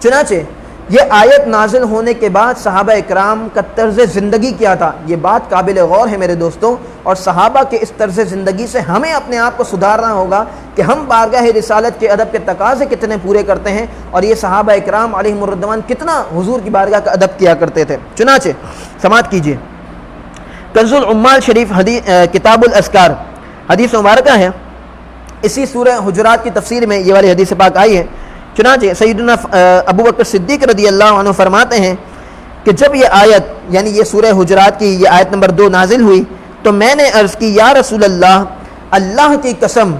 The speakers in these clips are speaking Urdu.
چنانچہ یہ آیت نازل ہونے کے بعد صحابہ اکرام کا طرز زندگی کیا تھا، یہ بات قابل غور ہے میرے دوستوں، اور صحابہ کے اس طرز زندگی سے ہمیں اپنے آپ کو سدھارنا ہوگا کہ ہم بارگاہ رسالت کے ادب کے تقاضے کتنے پورے کرتے ہیں، اور یہ صحابہ اکرام علیہم الرضوان کتنا حضور کی بارگاہ کا ادب کیا کرتے تھے۔ چنانچہ سماعت کیجیے، کنز العمال شریف کتاب الاذکار حدیث مبارکہ ہے، اسی سورہ حجرات کی تفسیر میں یہ والی حدیث پاک آئی ہے۔ چنانچہ سیدنا ابو بکر صدیق رضی اللہ عنہ فرماتے ہیں کہ جب یہ آیت یعنی یہ سورہ حجرات کی یہ آیت نمبر 2 نازل ہوئی تو میں نے عرض کی یا رسول اللہ، اللہ کی قسم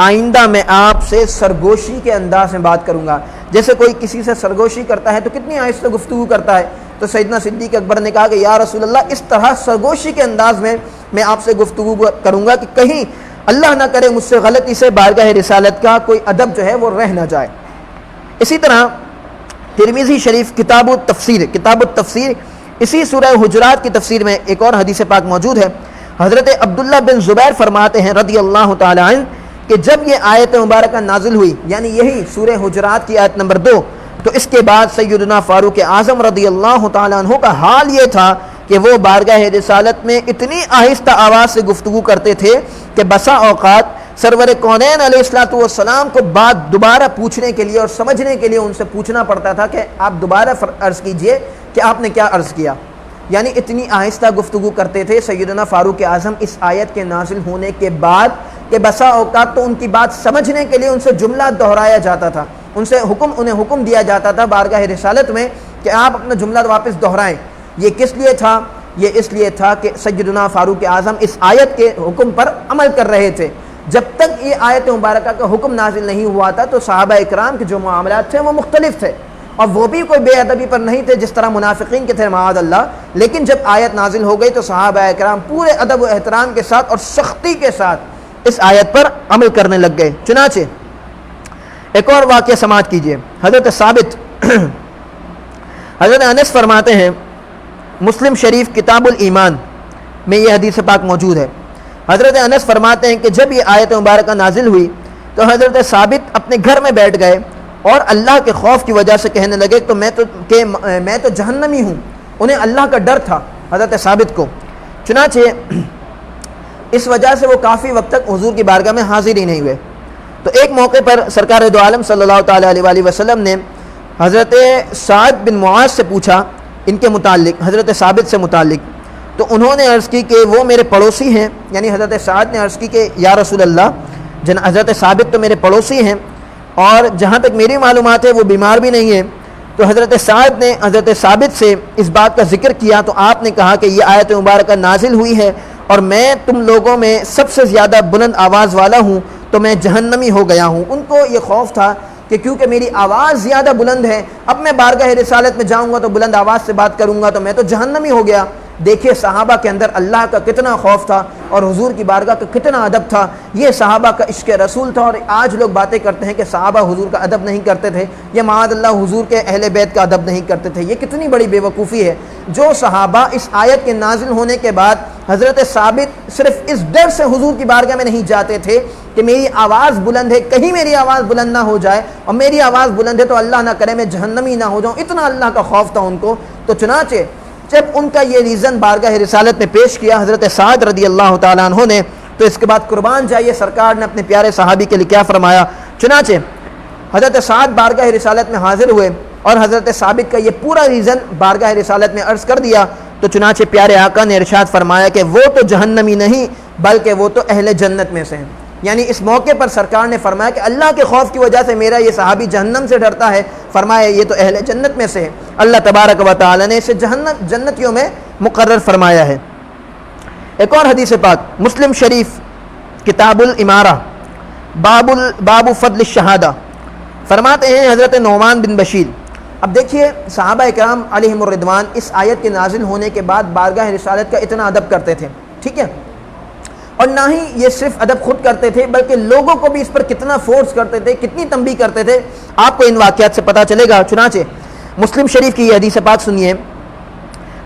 آئندہ میں آپ سے سرگوشی کے انداز میں بات کروں گا۔ جیسے کوئی کسی سے سرگوشی کرتا ہے تو کتنی آہستہ گفتگو کرتا ہے، تو سیدنا صدیق اکبر نے کہا کہ یا رسول اللہ اس طرح سرگوشی کے انداز میں آپ سے گفتگو کروں گا کہ کہیں اللہ نہ کرے مجھ سے غلطی سے بارگاہ رسالت کا کوئی ادب جو ہے وہ رہ نہ جائے۔ اسی طرح ترمذی شریف کتاب التفسیر اسی سورہ حجرات کی تفسیر میں ایک اور حدیث پاک موجود ہے۔ حضرت عبداللہ بن زبیر فرماتے ہیں رضی اللہ تعالی عنہ کہ جب یہ آیت مبارکہ نازل ہوئی یعنی یہی سورہ حجرات کی آیت نمبر 2، تو اس کے بعد سیدنا فاروق اعظم رضی اللہ تعالی عنہ کا حال یہ تھا کہ وہ بارگاہ رسالت میں اتنی آہستہ آواز سے گفتگو کرتے تھے کہ بسا اوقات سرور کونین علیہ الصلوۃ والسلام کو بات دوبارہ پوچھنے کے لیے اور سمجھنے کے لیے ان سے پوچھنا پڑتا تھا کہ آپ دوبارہ عرض کیجئے کہ آپ نے کیا عرض کیا، یعنی اتنی آہستہ گفتگو کرتے تھے سیدنا فاروق اعظم اس آیت کے نازل ہونے کے بعد کہ بسا اوقات تو ان کی بات سمجھنے کے لیے ان سے جملہ دہرایا جاتا تھا، انہیں حکم دیا جاتا تھا بارگاہ رسالت میں کہ آپ اپنا جملہ واپس دہرائیں۔ یہ کس لیے تھا؟ یہ اس لیے تھا کہ سیدنا فاروق اعظم اس آیت کے حکم پر عمل کر رہے تھے۔ جب تک یہ آیت مبارکہ کا حکم نازل نہیں ہوا تھا تو صحابہ اکرام کے جو معاملات تھے وہ مختلف تھے، اور وہ بھی کوئی بے ادبی پر نہیں تھے جس طرح منافقین کے تھے معاذ اللہ، لیکن جب آیت نازل ہو گئی تو صحابہ اکرام پورے ادب و احترام کے ساتھ اور سختی کے ساتھ اس آیت پر عمل کرنے لگ گئے۔ چنانچہ ایک اور واقعہ سماعت کیجیے، حضرت انس فرماتے ہیں مسلم شریف کتاب الایمان میں یہ حدیث پاک موجود ہے۔ حضرت انس فرماتے ہیں کہ جب یہ آیت مبارکہ نازل ہوئی تو حضرت ثابت اپنے گھر میں بیٹھ گئے اور اللہ کے خوف کی وجہ سے کہنے لگے تو میں تو جہنمی ہوں، انہیں اللہ کا ڈر تھا حضرت ثابت کو۔ چنانچہ اس وجہ سے وہ کافی وقت تک حضور کی بارگاہ میں حاضر ہی نہیں ہوئے۔ تو ایک موقع پر سرکار دو عالم صلی اللہ تعالیٰ علیہ وسلم نے حضرت سعد بن معاذ سے پوچھا ان کے متعلق، حضرت ثابت سے متعلق، تو انہوں نے عرض کی کہ وہ میرے پڑوسی ہیں، یعنی حضرت سعد نے عرض کی کہ یا رسول اللہ حضرت ثابت تو میرے پڑوسی ہیں اور جہاں تک میری معلومات ہے وہ بیمار بھی نہیں ہے۔ تو حضرت سعد نے حضرت ثابت سے اس بات کا ذکر کیا تو آپ نے کہا کہ یہ آیت مبارکہ نازل ہوئی ہے اور میں تم لوگوں میں سب سے زیادہ بلند آواز والا ہوں تو میں جہنمی ہو گیا ہوں۔ ان کو یہ خوف تھا کہ کیونکہ میری آواز زیادہ بلند ہے، اب میں بارگاہ رسالت میں جاؤں گا تو بلند آواز سے بات کروں گا تو میں تو جہنمی ہو گیا۔ دیکھیے صحابہ کے اندر اللہ کا کتنا خوف تھا اور حضور کی بارگاہ کا کتنا ادب تھا، یہ صحابہ کا عشق رسول تھا۔ اور آج لوگ باتیں کرتے ہیں کہ صحابہ حضور کا ادب نہیں کرتے تھے، یہ معاذ اللہ حضور کے اہل بیت کا ادب نہیں کرتے تھے، یہ کتنی بڑی بے وقوفی ہے۔ جو صحابہ اس آیت کے نازل ہونے کے بعد حضرت ثابت صرف اس ڈر سے حضور کی بارگاہ میں نہیں جاتے تھے کہ میری آواز بلند ہے، کہیں میری آواز بلند نہ ہو جائے، اور میری آواز بلند ہے تو اللہ نہ کرے میں جہنمی نہ ہو جاؤں، اتنا اللہ کا خوف تھا ان کو۔ تو چنانچہ جب ان کا یہ ریزن بارگاہ رسالت میں پیش کیا حضرت سعد رضی اللہ تعالیٰ عنہ نے، تو اس کے بعد قربان جائیے سرکار نے اپنے پیارے صحابی کے لیے کیا فرمایا۔ چنانچہ حضرت سعد بارگاہ رسالت میں حاضر ہوئے اور حضرت ثابت کا یہ پورا ریزن بارگاہ رسالت میں عرض کر دیا، تو چنانچہ پیارے آقا نے ارشاد فرمایا کہ وہ تو جہنمی نہیں بلکہ وہ تو اہل جنت میں سے ہیں۔ یعنی اس موقع پر سرکار نے فرمایا کہ اللہ کے خوف کی وجہ سے میرا یہ صحابی جہنم سے ڈرتا ہے، فرمایا یہ تو اہل جنت میں سے ہے، اللہ تبارک و تعالی نے اسے جنتیوں میں مقرر فرمایا ہے۔ ایک اور حدیث پاک مسلم شریف کتاب الامارہ باب فضل الشہادہ، فرماتے ہیں حضرت نعمان بن بشیر۔ اب دیکھیے صحابہ اکرام علیہم الرضوان اس آیت کے نازل ہونے کے بعد بارگاہ رسالت کا اتنا ادب کرتے تھے، ٹھیک ہے، اور نہ ہی یہ صرف ادب خود کرتے تھے بلکہ لوگوں کو بھی اس پر کتنا فورس کرتے تھے، کتنی تنبیہ کرتے تھے، آپ کو ان واقعات سے پتہ چلے گا۔ چنانچہ مسلم شریف کی یہ حدیث پاک سنیے،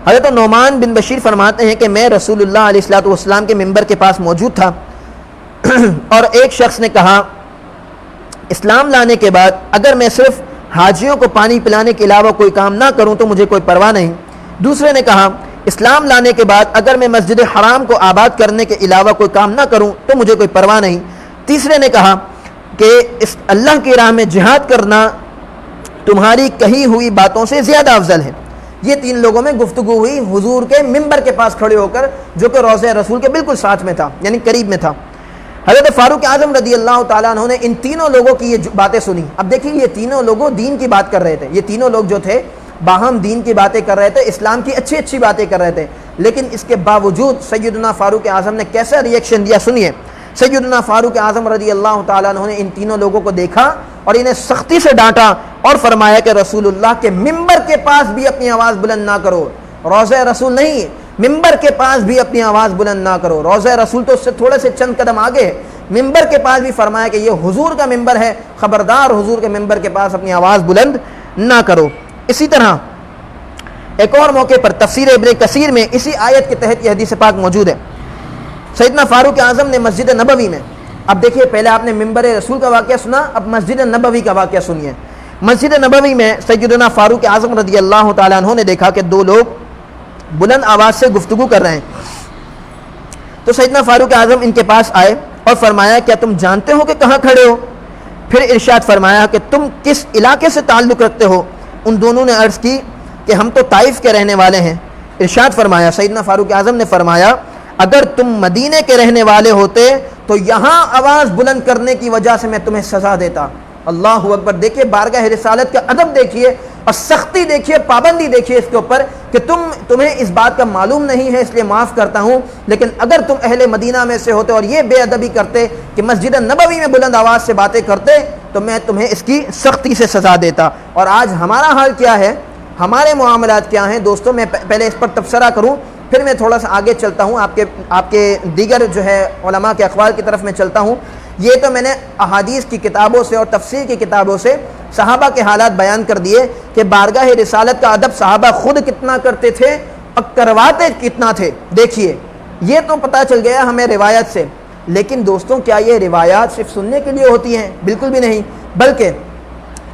حضرت نعمان بن بشیر فرماتے ہیں کہ میں رسول اللہ علیہ الصلوۃ والسلام کے منبر کے پاس موجود تھا اور ایک شخص نے کہا اسلام لانے کے بعد اگر میں صرف حاجیوں کو پانی پلانے کے علاوہ کوئی کام نہ کروں تو مجھے کوئی پرواہ نہیں۔ دوسرے نے کہا اسلام لانے کے بعد اگر میں مسجد حرام کو آباد کرنے کے علاوہ کوئی کام نہ کروں تو مجھے کوئی پرواہ نہیں۔ تیسرے نے کہا کہ اس اللہ کی راہ میں جہاد کرنا تمہاری کہی ہوئی باتوں سے زیادہ افضل ہے۔ یہ تین لوگوں میں گفتگو ہوئی حضور کے منبر کے پاس کھڑے ہو کر، جو کہ روضہ رسول کے بالکل ساتھ میں تھا، یعنی قریب میں تھا۔ حضرت فاروق اعظم رضی اللہ تعالیٰ عنہ نے ان تینوں لوگوں کی یہ باتیں سنی۔ اب دیکھیں یہ تینوں لوگوں دین کی بات کر رہے تھے، یہ تینوں لوگ جو تھے باہم دین کی باتیں کر رہے تھے، اسلام کی اچھی اچھی باتیں کر رہے تھے، لیکن اس کے باوجود سیدنا فاروق اعظم نے کیسا ریئیکشن دیا سنیے۔ سیدنا فاروق اعظم رضی اللہ تعالیٰ عنہ نے ان تینوں لوگوں کو دیکھا اور انہیں سختی سے ڈانٹا اور فرمایا کہ رسول اللہ کے منبر کے پاس بھی اپنی آواز بلند نہ کرو، روضہ رسول نہیں، منبر کے پاس بھی اپنی آواز بلند نہ کرو۔ روضہ رسول تو اس سے تھوڑے سے چند قدم آگے ہے، منبر کے پاس بھی فرمایا کہ یہ حضور کا منبر ہے، خبردار حضور کے منبر کے پاس اپنی آواز بلند نہ کرو۔ اسی طرح ایک اور موقع پر تفسیر ابن کثیر میں اسی آیت کے تحت یہ حدیث پاک موجود ہے۔ سیدنا فاروق اعظم نے مسجد نبوی میں، اب دیکھیے پہلے آپ نے منبر رسول کا واقعہ سنا، اب مسجد نبوی کا واقعہ سنیے۔ مسجد نبوی میں سیدنا فاروق اعظم رضی اللہ تعالیٰ عنہ نے دیکھا کہ دو لوگ بلند آواز سے گفتگو کر رہے ہیں، تو سیدنا فاروق اعظم ان کے پاس آئے اور فرمایا کیا تم جانتے ہو کہ کہاں کھڑے ہو؟ پھر ارشاد فرمایا کہ تم کس علاقے سے تعلق رکھتے ہو؟ ان دونوں نے عرض کی کہ ہم تو طائف کے رہنے والے ہیں۔ ارشاد فرمایا، سیدنا فاروق اعظم نے فرمایا اگر تم مدینے کے رہنے والے ہوتے تو یہاں آواز بلند کرنے کی وجہ سے میں تمہیں سزا دیتا۔ اللہ اکبر! دیکھیے بارگاہ رسالت کا ادب دیکھیے اور سختی دیکھیے، پابندی دیکھیے اس کے اوپر کہ تمہیں اس بات کا معلوم نہیں ہے اس لیے معاف کرتا ہوں، لیکن اگر تم اہل مدینہ میں سے ہوتے اور یہ بے ادبی کرتے کہ مسجد نبوی میں بلند آواز سے باتیں کرتے تو میں تمہیں اس کی سختی سے سزا دیتا۔ اور آج ہمارا حال کیا ہے، ہمارے معاملات کیا ہیں دوستوں؟ میں پہلے اس پر تبصرہ کروں، پھر میں تھوڑا سا آگے چلتا ہوں، آپ کے دیگر جو ہے علماء کے اقوال کی طرف میں چلتا ہوں۔ یہ تو میں نے احادیث کی کتابوں سے اور تفسیر کی کتابوں سے صحابہ کے حالات بیان کر دیے کہ بارگاہ رسالت کا ادب صحابہ خود کتنا کرتے تھے اور کرواتے کتنا تھے۔ دیکھیے یہ تو پتہ چل گیا ہمیں روایت سے، لیکن دوستوں کیا یہ روایات صرف سننے کے لیے ہوتی ہیں؟ بالکل بھی نہیں، بلکہ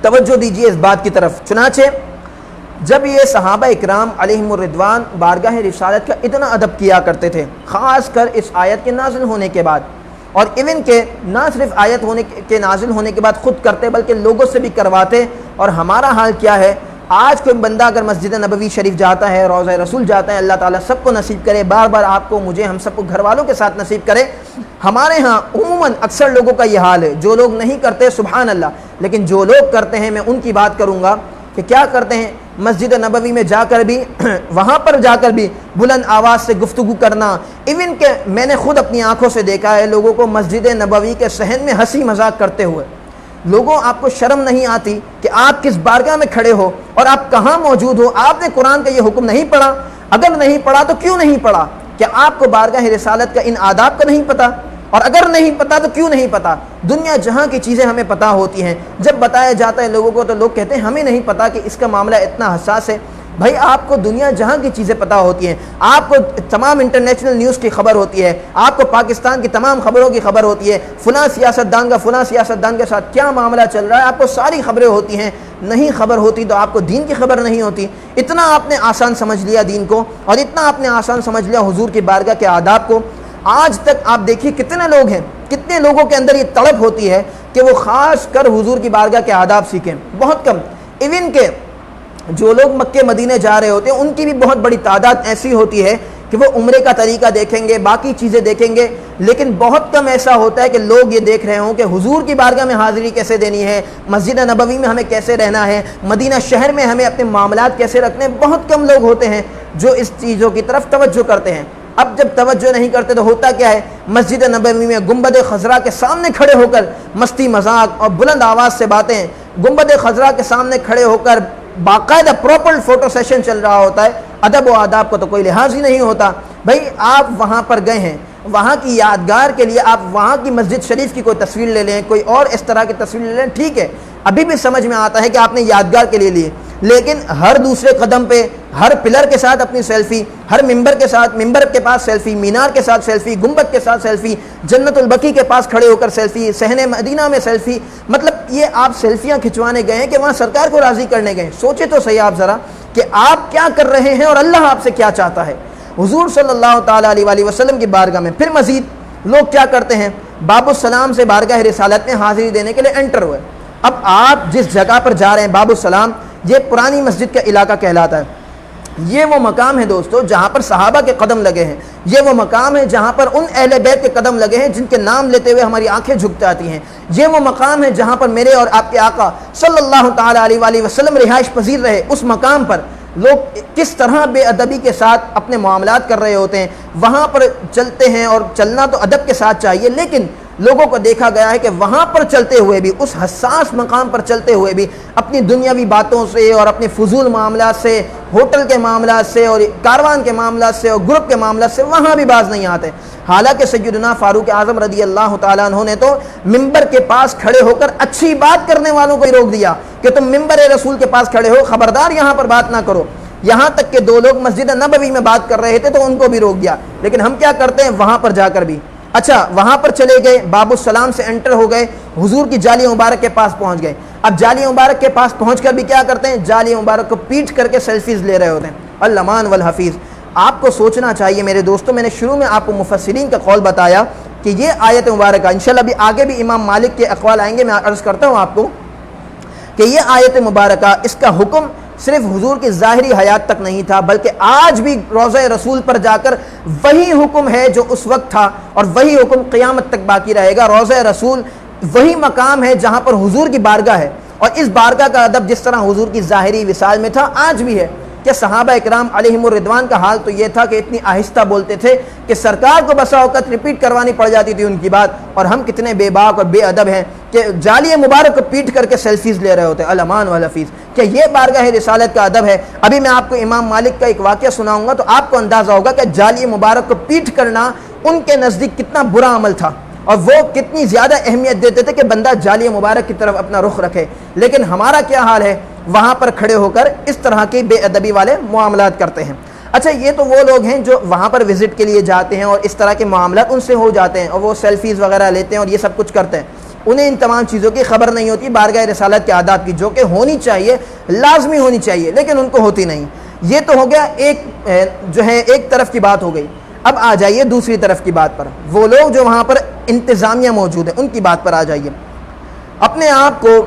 توجہ دیجیے اس بات کی طرف۔ چنانچہ جب یہ صحابہ اکرام علیہم الرضوان بارگاہ رسالت کا اتنا ادب کیا کرتے تھے، خاص کر اس آیت کے نازل ہونے کے بعد، اور ایون کہ نہ صرف آیت کے نازل ہونے کے بعد خود کرتے بلکہ لوگوں سے بھی کرواتے، اور ہمارا حال کیا ہے؟ آج کوئی بندہ اگر مسجد نبوی شریف جاتا ہے، روضہ رسول جاتا ہے، اللہ تعالیٰ سب کو نصیب کرے، بار بار آپ کو، مجھے، ہم سب کو گھر والوں کے ساتھ نصیب کرے۔ ہمارے ہاں عموماً اکثر لوگوں کا یہ حال ہے، جو لوگ نہیں کرتے سبحان اللہ، لیکن جو لوگ کرتے ہیں میں ان کی بات کروں گا کہ کیا کرتے ہیں، مسجد نبوی میں جا کر بھی وہاں پر جا کر بھی بلند آواز سے گفتگو کرنا۔ ایون کہ میں نے خود اپنی آنکھوں سے دیکھا ہے لوگوں کو مسجد نبوی کے صحن میں ہنسی مذاق کرتے ہوئے۔ لوگوں آپ کو شرم نہیں آتی کہ آپ کس بارگاہ میں کھڑے ہو اور آپ کہاں موجود ہو؟ آپ نے قرآن کا یہ حکم نہیں پڑھا؟ اگر نہیں پڑھا تو کیوں نہیں پڑھا؟ کیا آپ کو بارگاہ رسالت کا ان آداب کا نہیں پتہ؟ اور اگر نہیں پتہ تو کیوں نہیں پتہ؟ دنیا جہاں کی چیزیں ہمیں پتہ ہوتی ہیں، جب بتایا جاتا ہے لوگوں کو تو لوگ کہتے ہیں ہمیں نہیں پتہ کہ اس کا معاملہ اتنا حساس ہے۔ بھائی آپ کو دنیا جہاں کی چیزیں پتہ ہوتی ہیں، آپ کو تمام انٹرنیشنل نیوز کی خبر ہوتی ہے، آپ کو پاکستان کی تمام خبروں کی خبر ہوتی ہے، فلاں سیاستدان کے ساتھ کیا معاملہ چل رہا ہے، آپ کو ساری خبریں ہوتی ہیں۔ نہیں خبر ہوتی تو آپ کو دین کی خبر نہیں ہوتی۔ اتنا آپ نے آسان سمجھ لیا دین کو، اور اتنا آپ نے آسان سمجھ لیا حضور کی بارگاہ کے آداب کو۔ آج تک آپ دیکھیے کتنے لوگ ہیں، کتنے لوگوں کے اندر یہ طلب ہوتی ہے کہ وہ خاص کر حضور کی بارگاہ کے آداب سیکھیں، بہت کم۔ ایون کہ جو لوگ مکے مدینے جا رہے ہوتے ہیں ان کی بھی بہت بڑی تعداد ایسی ہوتی ہے کہ وہ عمرے کا طریقہ دیکھیں گے، باقی چیزیں دیکھیں گے، لیکن بہت کم ایسا ہوتا ہے کہ لوگ یہ دیکھ رہے ہوں کہ حضور کی بارگاہ میں حاضری کیسے دینی ہے، مسجد نبوی میں ہمیں کیسے رہنا ہے، مدینہ شہر میں ہمیں اپنے معاملات کیسے رکھنے۔ بہت کم لوگ ہوتے ہیں جو اس چیزوں کی طرف توجہ کرتے ہیں۔ اب جب توجہ نہیں کرتے تو ہوتا کیا ہے؟ مسجد نبوی میں گنبد خضرا کے سامنے کھڑے ہو کر مستی مذاق اور بلند آواز سے باتیں، گنبد خضرا کے سامنے کھڑے ہو کر باقاعدہ پراپر فوٹو سیشن چل رہا ہوتا ہے۔ ادب و آداب کو تو کوئی لحاظ ہی نہیں ہوتا۔ بھائی آپ وہاں پر گئے ہیں، وہاں کی یادگار کے لیے آپ وہاں کی مسجد شریف کی کوئی تصویر لے لیں، کوئی اور اس طرح کی تصویر لے لیں، ٹھیک ہے، ابھی بھی سمجھ میں آتا ہے کہ آپ نے یادگار کے لیے لیے، لیکن ہر دوسرے قدم پہ ہر پلر کے ساتھ اپنی سیلفی، ہر ممبر کے ساتھ، ممبر کے پاس سیلفی، مینار کے ساتھ سیلفی، گنبد کے ساتھ سیلفی، جنت البقیع کے پاس کھڑے ہو کر سیلفی، صحن مدینہ میں سیلفی. مطلب یہ آپ سیلفیاں کھنچوانے گئے ہیں کہ وہاں سرکار کو راضی کرنے گئے ہیں؟ سوچے تو صحیح آپ ذرا کہ آپ کیا کر رہے ہیں اور اللہ آپ سے کیا چاہتا ہے. حضور صلی اللہ تعالیٰ علیہ وآلہ وسلم کی بارگاہ میں پھر مزید لوگ کیا کرتے ہیں؟ باب السلام سے بارگاہ رسالت میں حاضری دینے کے لیے انٹر ہوئے. اب آپ جس جگہ پر جا رہے ہیں باب السلام، یہ پرانی مسجد کا علاقہ کہلاتا ہے. یہ وہ مقام ہے دوستو جہاں پر صحابہ کے قدم لگے ہیں. یہ وہ مقام ہے جہاں پر ان اہل بیت کے قدم لگے ہیں جن کے نام لیتے ہوئے ہماری آنکھیں جھک جاتی ہیں. یہ وہ مقام ہے جہاں پر میرے اور آپ کے آقا صلی اللہ تعالیٰ علیہ وآلہ وسلم رہائش پذیر رہے. اس مقام پر لوگ کس طرح بے ادبی کے ساتھ اپنے معاملات کر رہے ہوتے ہیں. وہاں پر چلتے ہیں اور چلنا تو ادب کے ساتھ چاہیے، لیکن لوگوں کو دیکھا گیا ہے کہ وہاں پر چلتے ہوئے بھی، اس حساس مقام پر چلتے ہوئے بھی اپنی دنیاوی باتوں سے اور اپنے فضول معاملات سے، ہوٹل کے معاملات سے اور کاروان کے معاملات سے اور گروپ کے معاملات سے وہاں بھی باز نہیں آتے. حالانکہ سیدنا فاروق اعظم رضی اللہ تعالیٰ عنہ نے تو ممبر کے پاس کھڑے ہو کر اچھی بات کرنے والوں کو روک دیا کہ تم ممبر رسول کے پاس کھڑے ہو، خبردار یہاں پر بات نہ کرو. یہاں تک کہ دو لوگ مسجد نبوی میں بات کر رہے تھے تو ان کو بھی روک دیا. لیکن ہم کیا کرتے ہیں وہاں پر جا کر بھی؟ اچھا وہاں پر چلے گئے، باب السلام سے انٹر ہو گئے، حضور کی جالی مبارک کے پاس پہنچ گئے. اب جالی مبارک کے پاس پہنچ کر بھی کیا کرتے ہیں؟ جالی مبارک کو پیٹ کر کے سیلفیز لے رہے ہوتے ہیں. الامان والحفیظ. آپ کو سوچنا چاہیے میرے دوستوں، میں نے شروع میں آپ کو مفسرین کا قول بتایا کہ یہ آیت مبارکہ، انشاءاللہ ابھی آگے بھی امام مالک کے اقوال آئیں گے، میں عرض کرتا ہوں آپ کو کہ یہ آیت مبارکہ، اس کا حکم صرف حضور کی ظاہری حیات تک نہیں تھا، بلکہ آج بھی روضہ رسول پر جا کر وہی حکم ہے جو اس وقت تھا اور وہی حکم قیامت تک باقی رہے گا. روضہ رسول وہی مقام ہے جہاں پر حضور کی بارگاہ ہے، اور اس بارگاہ کا ادب جس طرح حضور کی ظاہری وصال میں تھا آج بھی ہے. کہ صحابہ اکرام علیہم الرضوان کا حال تو یہ تھا کہ اتنی آہستہ بولتے تھے کہ سرکار کو بسا اوقات ریپیٹ کروانی پڑ جاتی تھی ان کی بات، اور ہم کتنے بے باک اور بے ادب ہیں کہ جالی مبارک کو پیٹ کر کے سیلفیز لے رہے ہوتے ہیں. الامان والحفیظ. کہ یہ بارگاہ رسالت کا ادب ہے. ابھی میں آپ کو امام مالک کا ایک واقعہ سناؤں گا تو آپ کو اندازہ ہوگا کہ جالی مبارک کو پیٹ کرنا ان کے نزدیک کتنا برا عمل تھا، اور وہ کتنی زیادہ اہمیت دیتے تھے کہ بندہ جالی مبارک کی طرف اپنا رخ رکھے. لیکن ہمارا کیا حال ہے؟ وہاں پر کھڑے ہو کر اس طرح کی بے ادبی والے معاملات کرتے ہیں. اچھا یہ تو وہ لوگ ہیں جو وہاں پر وزٹ کے لیے جاتے ہیں اور اس طرح کے معاملات ان سے ہو جاتے ہیں اور وہ سیلفیز وغیرہ لیتے ہیں اور یہ سب کچھ کرتے ہیں. انہیں ان تمام چیزوں کی خبر نہیں ہوتی بارگاہ رسالت کے آداب کی، جو کہ ہونی چاہیے، لازمی ہونی چاہیے، لیکن ان کو ہوتی نہیں. یہ تو ہو گیا ایک طرف کی بات ہو گئی. اب آ جائیے دوسری طرف کی بات پر. وہ لوگ جو وہاں پر انتظامیہ موجود ہیں ان کی بات پر آ جائیے. اپنے آپ کو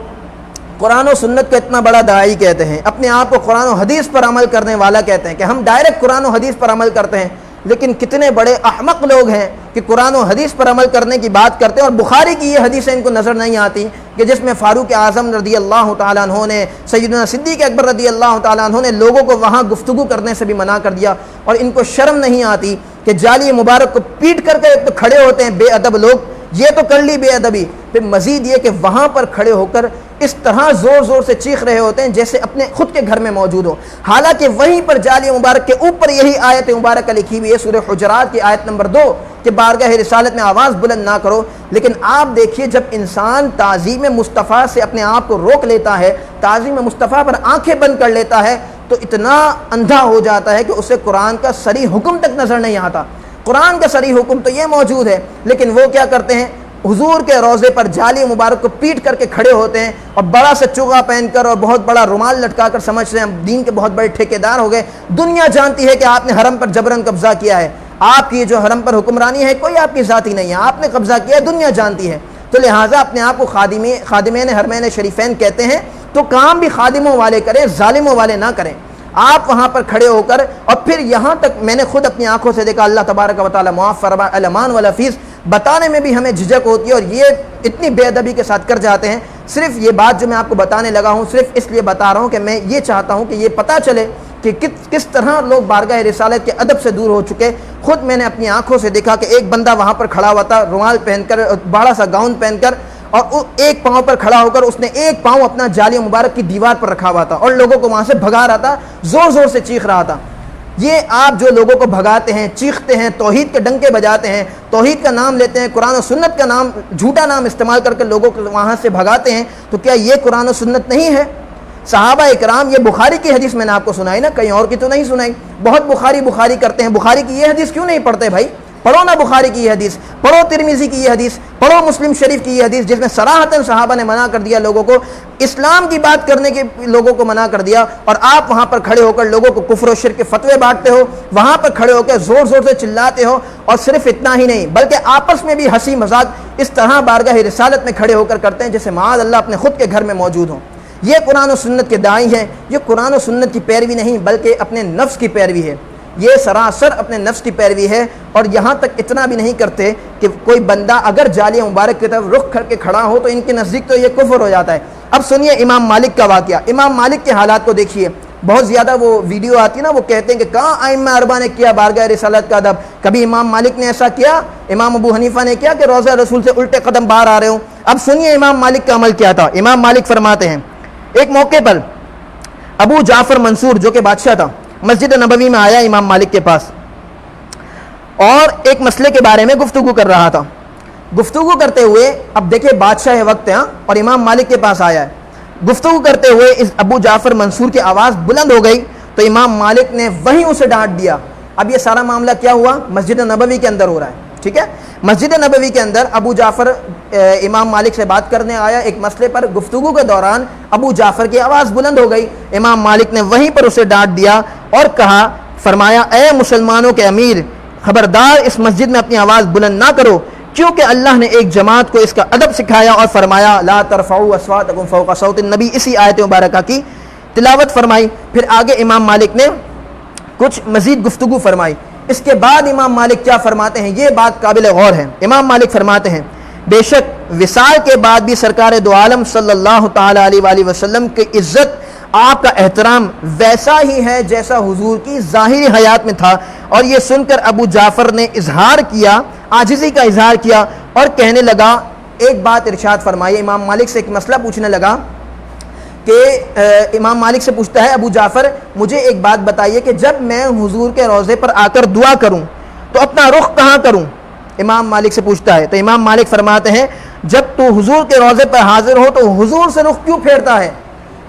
قرآن و سنت کا اتنا بڑا داعی کہتے ہیں، اپنے آپ کو قرآن و حدیث پر عمل کرنے والا کہتے ہیں کہ ہم ڈائریکٹ قرآن و حدیث پر عمل کرتے ہیں. لیکن کتنے بڑے احمق لوگ ہیں کہ قرآن و حدیث پر عمل کرنے کی بات کرتے ہیں اور بخاری کی یہ حدیثیں ان کو نظر نہیں آتی کہ جس میں فاروق اعظم رضی اللہ تعالیٰ عنہ نے، سیدنا صدیق اکبر رضی اللہ تعالیٰ عنہ نے لوگوں کو وہاں گفتگو کرنے سے بھی منع کر دیا. اور ان کو شرم نہیں آتی کہ جالی مبارک کو پیٹ کر کے ایک تو کھڑے ہوتے ہیں بے ادب لوگ، یہ تو کر لی بے ادبی، پھر مزید یہ کہ وہاں پر کھڑے ہو کر اس طرح زور زور سے چیخ رہے ہوتے ہیں جیسے اپنے خود کے گھر میں موجود ہو. حالانکہ وہیں پر جالی مبارک کے اوپر یہی آیت مبارکہ لکھی ہوئی ہے، سورہ حجرات کی آیت نمبر 2 کہ بارگاہ رسالت میں آواز بلند نہ کرو. لیکن آپ دیکھیے جب انسان تعظیم مصطفیٰ سے اپنے آپ کو روک لیتا ہے، تعظیم مصطفیٰ پر آنکھیں بند کر لیتا ہے، تو اتنا اندھا ہو جاتا ہے کہ اسے قرآن کا صریح حکم تک نظر نہیں آتا. قرآن کا صریح حکم تو یہ موجود ہے، لیکن وہ کیا کرتے ہیں؟ حضور کے روضے پر جالی مبارک کو پیٹ کر کے کھڑے ہوتے ہیں اور بڑا سا چوغا پہن کر اور بہت بڑا رومال لٹکا کر سمجھتے ہیں ہم دین کے بہت بڑے ٹھیکیدار ہو گئے. دنیا جانتی ہے کہ آپ نے حرم پر جبرن قبضہ کیا ہے، آپ کی جو حرم پر حکمرانی ہے کوئی آپ کی ذاتی نہیں ہے، آپ نے قبضہ کیا ہے، دنیا جانتی ہے. تو لہٰذا اپنے آپ کو خادمین حرمین شریفین کہتے ہیں تو کام بھی خادموں والے کریں، ظالموں والے نہ کریں. آپ وہاں پر کھڑے ہو کر، اور پھر یہاں تک میں نے خود اپنی آنکھوں سے دیکھا، اللہ تبارک و تعالیٰ معاف فرمائے، الامان والحفیظ، بتانے میں بھی ہمیں جھجک ہوتی ہے اور یہ اتنی بے ادبی کے ساتھ کر جاتے ہیں. صرف یہ بات جو میں آپ کو بتانے لگا ہوں صرف اس لیے بتا رہا ہوں کہ میں یہ چاہتا ہوں کہ یہ پتہ چلے کہ کس طرح لوگ بارگاہ رسالت کے ادب سے دور ہو چکے. خود میں نے اپنی آنکھوں سے دیکھا کہ ایک بندہ وہاں پر کھڑا ہوا تھا رومال پہن کر، بڑا سا گاؤن پہن کر، اور ایک پاؤں پر کھڑا ہو کر اس نے ایک پاؤں اپنا جالی مبارک کی دیوار پر رکھا ہوا تھا اور لوگوں کو وہاں سے بھگا رہا تھا، زور زور سے چیخ رہا تھا. یہ آپ جو لوگوں کو بھگاتے ہیں، چیختے ہیں، توحید کے ڈنکے بجاتے ہیں، توحید کا نام لیتے ہیں، قرآن و سنت کا نام، جھوٹا نام استعمال کر کے لوگوں کو وہاں سے بھگاتے ہیں، تو کیا یہ قرآن و سنت نہیں ہے؟ صحابہ اکرام، یہ بخاری کی حدیث میں نے آپ کو سنائی نا، کہیں اور کی تو نہیں سنائی. بہت بخاری کرتے ہیں، بخاری کی یہ حدیث کیوں نہیں پڑھتے بھائی؟ پڑھو نا بخاری کی یہ حدیث، پڑھو ترمذی کی یہ حدیث، پڑھو مسلم شریف کی یہ حدیث، جس میں صراحتاً صحابہ نے منع کر دیا لوگوں کو اسلام کی بات کرنے کے، لوگوں کو منع کر دیا، اور آپ وہاں پر کھڑے ہو کر لوگوں کو کفر و شرک کے فتوے بانٹتے ہو، وہاں پر کھڑے ہو کے زور زور سے چلاتے ہو. اور صرف اتنا ہی نہیں بلکہ آپس میں بھی ہنسی مذاق اس طرح بارگاہ رسالت میں کھڑے ہو کر کرتے ہیں جیسے معاذ اللہ اپنے خود کے گھر میں موجود ہوں. یہ قرآن و سنت کے داعی ہیں، یہ قرآن و سنت کی پیروی نہیں بلکہ اپنے نفس کی پیروی ہے، یہ سراسر اپنے نفس کی پیروی ہے. اور یہاں تک اتنا بھی نہیں کرتے کہ کوئی بندہ اگر جالیہ مبارک کی طرف رخ کر کے کھڑا ہو تو ان کے نزدیک تو یہ کفر ہو جاتا ہے. اب سنیے امام مالک کا واقعہ، امام مالک کے حالات کو دیکھیے. بہت زیادہ وہ ویڈیو آتی ہے نا، وہ کہتے ہیں کہ کہاں ائمہ اربعہ نے کیا بارگاہ رسالت کا ادب، کبھی امام مالک نے ایسا کیا، امام ابو حنیفہ نے کیا کہ روضہ رسول سے الٹے قدم باہر آ رہے ہوں. اب سنیے امام مالک کا عمل کیا تھا. امام مالک فرماتے ہیں ایک موقع پر ابو جعفر منصور جو کہ بادشاہ تھا مسجد نبوی میں آیا امام مالک کے پاس اور ایک مسئلے کے بارے میں گفتگو کر رہا تھا. گفتگو کرتے ہوئے، اب دیکھیں بادشاہ وقت ہے اور امام مالک کے پاس آیا ہے، گفتگو کرتے ہوئے اس ابو جعفر منصور کی آواز بلند ہو گئی تو امام مالک نے وہیں اسے ڈانٹ دیا. اب یہ سارا معاملہ کیا ہوا؟ مسجد نبوی کے اندر ہو رہا ہے، ٹھیک ہے. مسجد نبوی کے اندر ابو جعفر امام مالک سے بات کرنے آیا ایک مسئلے پر، گفتگو کے دوران ابو جعفر کی آواز بلند ہو گئی. امام مالک نے وہیں پر اسے ڈانٹ دیا اور کہا، فرمایا اے مسلمانوں کے امیر، خبردار اس مسجد میں اپنی آواز بلند نہ کرو، کیونکہ اللہ نے ایک جماعت کو اس کا ادب سکھایا اور فرمایا لا ترفعوا اصواتکم فوق صوت النبی. اسی آیت مبارکہ کی تلاوت فرمائی. پھر آگے امام مالک نے کچھ مزید گفتگو فرمائی. اس کے بعد امام مالک کیا فرماتے ہیں، یہ بات قابل غور ہے. امام مالک فرماتے ہیں بے شک وصال کے بعد بھی سرکار دو عالم صلی اللہ تعالی علیہ وآلہ وسلم کی عزت، آپ کا احترام ویسا ہی ہے جیسا حضور کی ظاہری حیات میں تھا. اور یہ سن کر ابو جعفر نے اظہار کیا، عاجزی کا اظہار کیا اور کہنے لگا، ایک بات ارشاد فرمائیے. امام مالک سے ایک مسئلہ پوچھنے لگا کہ امام مالک سے پوچھتا ہے ابو جعفر مجھے ایک بات بتائیے کہ جب میں حضور کے روضے پر آ کر دعا کروں تو اپنا رخ کہاں کروں؟ امام مالک سے پوچھتا ہے تو امام مالک فرماتے ہیں جب تو حضور کے روضے پر حاضر ہو تو حضور سے رخ کیوں پھیرتا ہے؟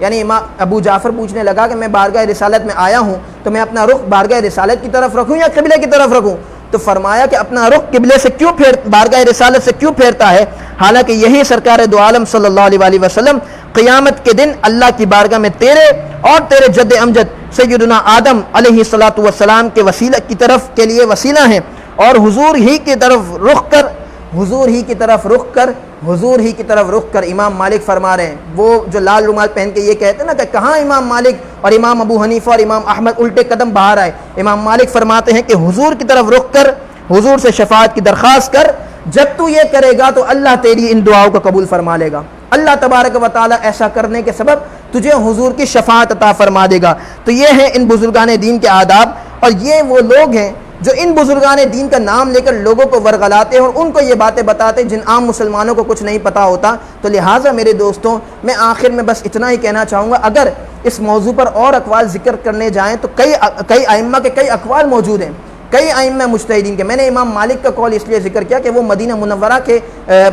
یعنی ابو جعفر پوچھنے لگا کہ میں بارگاہ رسالت میں آیا ہوں تو میں اپنا رخ بارگاہ رسالت کی طرف رکھوں یا قبلے کی طرف رکھوں؟ تو فرمایا کہ اپنا رخ قبلے سے کیوں بارگاہ رسالت سے کیوں پھیرتا ہے، حالانکہ یہی سرکار دو عالم صلی اللہ علیہ وآلہ وسلم قیامت کے دن اللہ کی بارگاہ میں تیرے اور تیرے جد امجد سیدنا آدم علیہ الصلوۃ والسلام کے وسیلہ کی طرف کے لیے وسیلہ ہیں، اور حضور ہی کی طرف رخ کر، حضور ہی کی طرف رخ کر، حضور ہی کی طرف رخ کر. امام مالک فرما رہے ہیں، وہ جو لال رومال پہن کے یہ کہتے ہیں نا کہ کہاں امام مالک اور امام ابو حنیفہ اور امام احمد الٹے قدم باہر آئے. امام مالک فرماتے ہیں کہ حضور کی طرف رخ کر، حضور سے شفاعت کی درخواست کر. جب تو یہ کرے گا تو اللہ تیری ان دعاؤں کو قبول فرما لے گا. اللہ تبارک و تعالی ایسا کرنے کے سبب تجھے حضور کی شفاعت عطا فرما دے گا. تو یہ ہیں ان بزرگان دین کے آداب، اور یہ وہ لوگ ہیں جو ان بزرگان دین کا نام لے کر لوگوں کو ورغلاتے ہیں اور ان کو یہ باتیں بتاتے جن عام مسلمانوں کو کچھ نہیں پتہ ہوتا. تو لہٰذا میرے دوستوں، میں آخر میں بس اتنا ہی کہنا چاہوں گا، اگر اس موضوع پر اور اقوال ذکر کرنے جائیں تو کئی ائمہ کے کئی اقوال موجود ہیں، کئی ائمہ مجتہدین کے. میں نے امام مالک کا قول اس لیے ذکر کیا کہ وہ مدینہ منورہ کے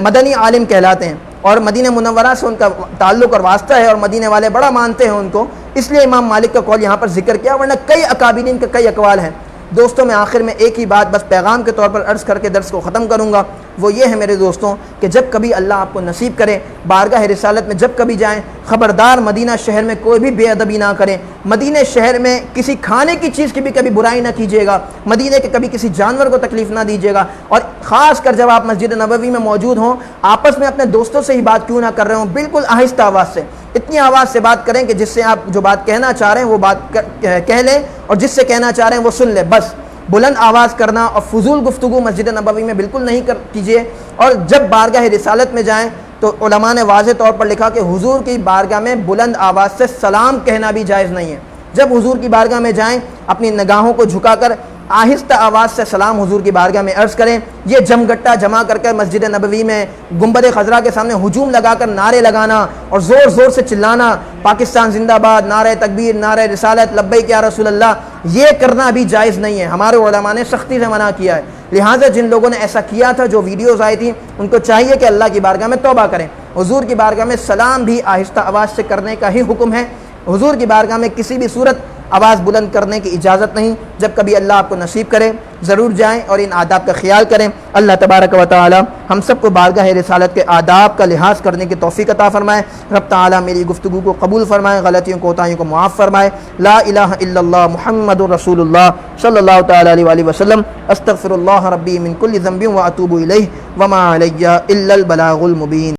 مدنی عالم کہلاتے ہیں اور مدینہ منورہ سے ان کا تعلق اور واسطہ ہے اور مدینہ والے بڑا مانتے ہیں ان کو، اس لیے امام مالک کا قول یہاں پر ذکر کیا، ورنہ کئی اکابرین کے کئی اقوال ہیں. دوستوں، میں آخر میں ایک ہی بات بس پیغام کے طور پر عرض کر کے درس کو ختم کروں گا، وہ یہ ہے میرے دوستوں کہ جب کبھی اللہ آپ کو نصیب کرے بارگاہ رسالت میں جب کبھی جائیں، خبردار مدینہ شہر میں کوئی بھی بے ادبی نہ کریں. مدینہ شہر میں کسی کھانے کی چیز کی بھی کبھی برائی نہ کیجیے گا، مدینہ کے کبھی کسی جانور کو تکلیف نہ دیجیے گا، اور خاص کر جب آپ مسجد نبوی میں موجود ہوں آپس میں اپنے دوستوں سے ہی بات کیوں نہ کر رہے ہوں، بالکل آہستہ آواز سے، اتنی آواز سے بات کریں کہ جس سے آپ جو بات کہنا چاہ رہے ہیں وہ بات کہہ لیں، اور جس سے کہنا چاہ رہے ہیں وہ سن لیں. بس بلند آواز کرنا اور فضول گفتگو مسجد نبوی میں بالکل نہیں کیجیے. اور جب بارگاہ رسالت میں جائیں تو علماء نے واضح طور پر لکھا کہ حضور کی بارگاہ میں بلند آواز سے سلام کہنا بھی جائز نہیں ہے. جب حضور کی بارگاہ میں جائیں اپنی نگاہوں کو جھکا کر آہستہ آواز سے سلام حضور کی بارگاہ میں عرض کریں. یہ جمگٹا جمع کر کے مسجد نبوی میں گنبد خضرا کے سامنے ہجوم لگا کر نعرے لگانا اور زور زور سے چلانا پاکستان زندہ باد، نعرہ تکبیر، نعرہ رسالت، لبیک یا رسول اللہ، یہ کرنا بھی جائز نہیں ہے. ہمارے علماء نے سختی سے منع کیا ہے. لہٰذا جن لوگوں نے ایسا کیا تھا، جو ویڈیوز آئی تھیں، ان کو چاہیے کہ اللہ کی بارگاہ میں توبہ کریں. حضور کی بارگاہ میں سلام بھی آہستہ آواز سے کرنے کا ہی حکم ہے. حضور کی بارگاہ میں کسی بھی صورت آواز بلند کرنے کی اجازت نہیں. جب کبھی اللہ آپ کو نصیب کرے ضرور جائیں اور ان آداب کا خیال کریں. اللہ تبارک و تعالی ہم سب کو بارگاہ رسالت کے آداب کا لحاظ کرنے کی توفیق عطا فرمائے. رب تعالی میری گفتگو کو قبول فرمائے, غلطیوں کوتاہیوں کو معاف فرمائے. لا الہ الا اللہ محمد رسول اللہ صلی اللہ تعالی علیہ وآلہ وسلم. استغفر اللہ ربی من کل ذنب واتوب الیہ وما علی الا البلاغ المبین.